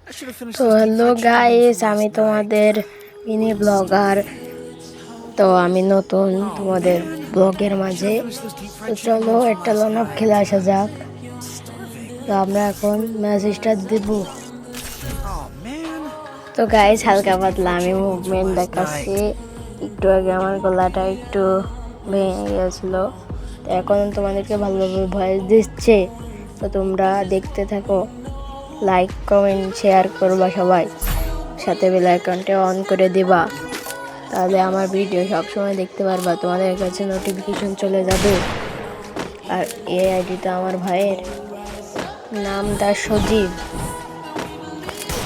তো hello guys, আমি তোমাদের মিনি ব্লগার। তো আমি নতুন তোমাদের ব্লগের মাঝে। তো চলো একটা লনপ খেলে আসা যাক। তো আমরা এখন ম্যাচ স্টার্ট দেব। তো গাইস, হালকা পাতলা আমি মুভমেন্ট দেখাচ্ছি। একটু আগে আমার গলাটা একটু ভেঙে গিয়েছিল, তো এখন তোমাদেরকে ভালোভাবে ভয়েস দিচ্ছে। তো তোমরা দেখতে থাকো, লাইক কমেন্ট শেয়ার করবা সবাই, সাথে বেল আইকনটা অন করে দিবা, তাহলে আমার ভিডিও সবসময় দেখতে পারবা, তোমাদের কাছে নোটিফিকেশন চলে যাবে। আর এই আইডিটা আমার ভাইয়ের, নাম দাস সজীব।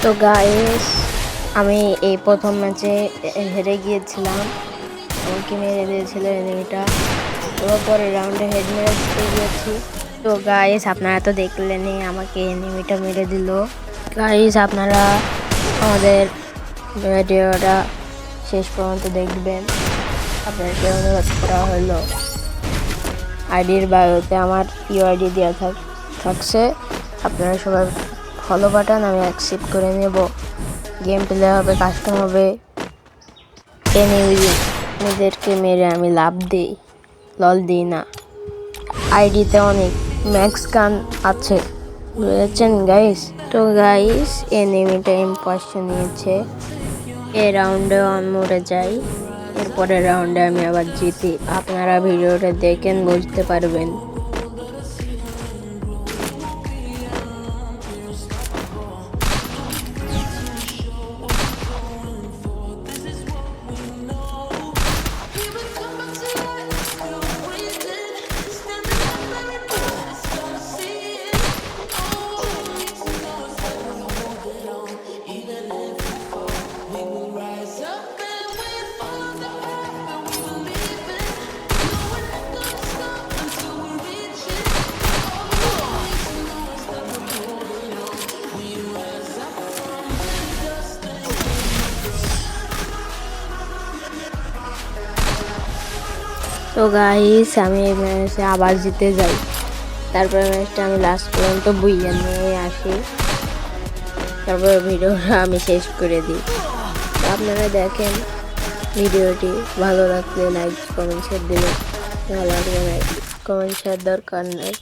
তো গাইস, আমি এই প্রথম ম্যাচে হেরে গিয়েছিলাম, আমাকে মেরে দিয়েছিল এনিমিটা। তো পরের রাউন্ডে হেড মেরে দিতে গিয়েছি। তো গাইস, আপনারা তো দেখলেনই আমাকে এনিমিটা মেরে দিল। গাইস, আপনারা আমাদের ভিডিওটা শেষ পর্যন্ত দেখবেন, আপনাদেরকে অনুরোধ করা হলো। আইডির বায়োতে আমার ইউআইডি দেওয়া থাকছে, আপনারা সবাই ফলো বাটন আমি অ্যাকসেপ্ট করে নেব। গেম প্লে হবে, কাস্টম হবে, এনিমিদেরকে মেরে আমি লাভ দিই, লল দিই না। আইডিতে অনেক ম্যাক্স গান আছে, বুঝেছেন গাইস? তো গাইস, এনিমিটা ইম্পোস্টার নিয়েছে। এই রাউন্ডে অন মরে যাই, এরপরের রাউন্ডে আমি আবার জিতি। আপনারা ভিডিওটা দেখেন, বুঝতে পারবেন। তো গাইস, আমি এই ম্যাচে আবার জিতে যাই, তারপরে ম্যাচটা আমি লাস্ট পর্যন্ত বুইয়া নিয়ে আসি, তারপরে ভিডিওটা আমি শেষ করে দিই। আপনারা দেখেন ভিডিওটি, ভালো লাগলে লাইক কমেন্ট শেয়ার দিলে, ভালো লাগলে লাইক কমেন্ট শেয়ার দরকার নেই।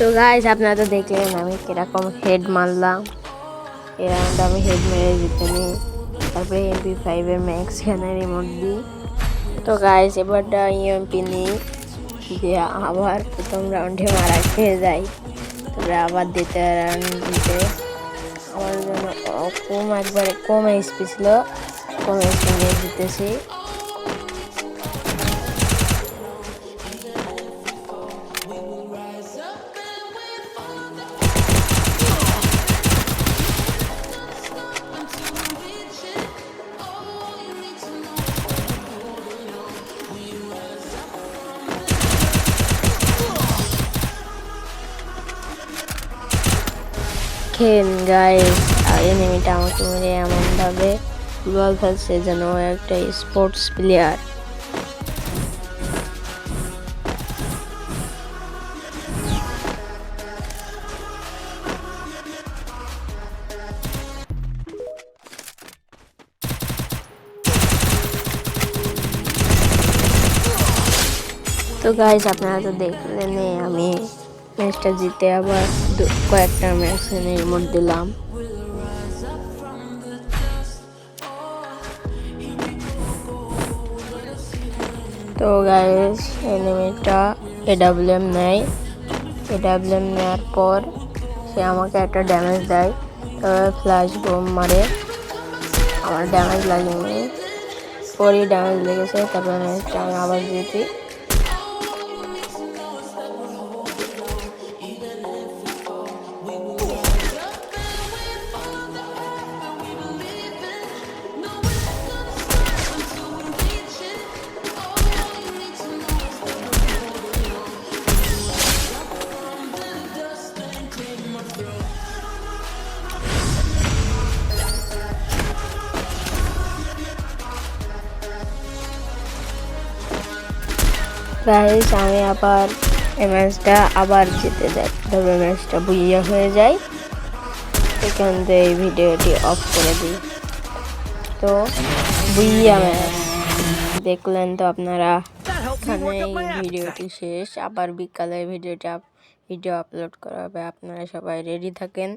তো গাইস, আপনারা তো দেখলেন আমি কিরকম হেড মারলাম। এই রাউন্ডে আমি হেড মেরে জিতে নিই, তারপরে MP5 ম্যাক্স খানের রিমোট দিই। তো গাইস, এবারটা ইউএমপি নিই, দিয়ে আবার প্রথম রাউন্ডে মারা খেয়ে যাই, তারপরে আবার দ্বিতীয় রাউন্ড দিতে আমার জন্য একবারে কম এইচপি ছিল, কম এইচপি নিয়ে জিতেছি। খেন গাইস, আর এনিমিটা আমাকে মেরে এমনভাবে বল ফেলছে যেন ও একটা স্পোর্টস প্লেয়ার। তো গাইস, আপনারা তো দেখলেন আমি ম্যাচটা জিতে আবার কয়েকটা ম্যাচ রিমোট দিলাম। তো গাইস, এনিমিটা AWM নেয়, AWM নেওয়ার পর সে আমাকে একটা ড্যামেজ দেয়, তবে ফ্ল্যাশ বোম মারে, আমার ড্যামেজ লাগেনি, পরই ড্যামেজ লেগেছে। তারপরে ম্যাচটা আমি আবার জিতি। গাইস আমি আবার এই ম্যাচটা আবার জিতে যাই, তবে ম্যাচটা বুইয়া হয়ে যায়, এখান থেকে এই ভিডিওটি অফ করে দিই। তো বুইয়া ম্যাচ দেখলেন তো আপনারা, এখানে এই ভিডিওটি শেষ। আবার বিকালে ভিডিও আপলোড করা হবে, আপনারা সবাই রেডি থাকেন।